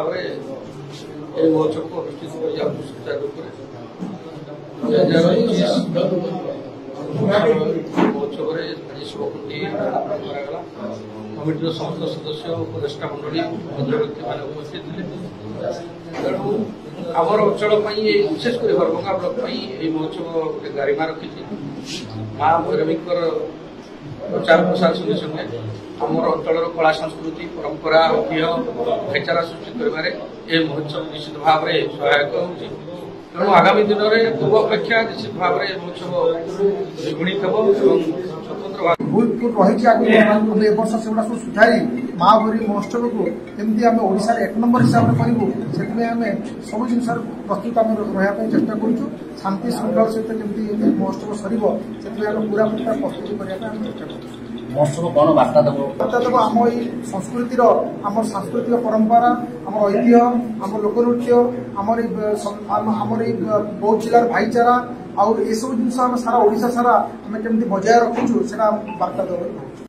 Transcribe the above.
भाव में महोत्सव को अनुष्ठित कर सुचारू रूप महोत्सव आज शुभकुंडी करागला कमिटर समस्त सदस्य उपदेष्टा मंडली भद्र व्यक्ति मान उपस्थित थे। तेणु आमर अंचल विशेषकर हरभंगा ब्लॉक महोत्सव गोटे गारिमा रखी माँ भैरवी प्रचार प्रसार संगे संगे आमर अंचल कला संस्कृति परंपरा ऐतिह्य भाईचारा सृष्टि कर महोत्सव निश्चित भाव में सहायक हो। तेणु आगामी दिन में पूर्व अपेक्षा निश्चित भाव में महोत्सव द्विगुणित हो स्वतंत्र भूल रही वर्ष से सब सुधारी महाभैरवी महोत्सव को केमती आम ओडिशा एक नंबर हिसाब से करूँ से आम सब जिन प्रस्तुत आम रहा चेष्टा करूँ शांति श्रृंखला सहित केमती महोत्सव सर से पूरा प्रकार प्रस्तुति करने चेष्टा करूँ। महोत्सव कौन वार्ता देव आम ये संस्कृतिर आम सांस्कृतिक परंपरा आम ऐतिह्य आम लोकनृत्य आमर बौद्ध जिलार भाईचारा आउ ये सब जिन सारा ओडिशा सारा आम केमती बजाय रखुचु से वार्ता देव।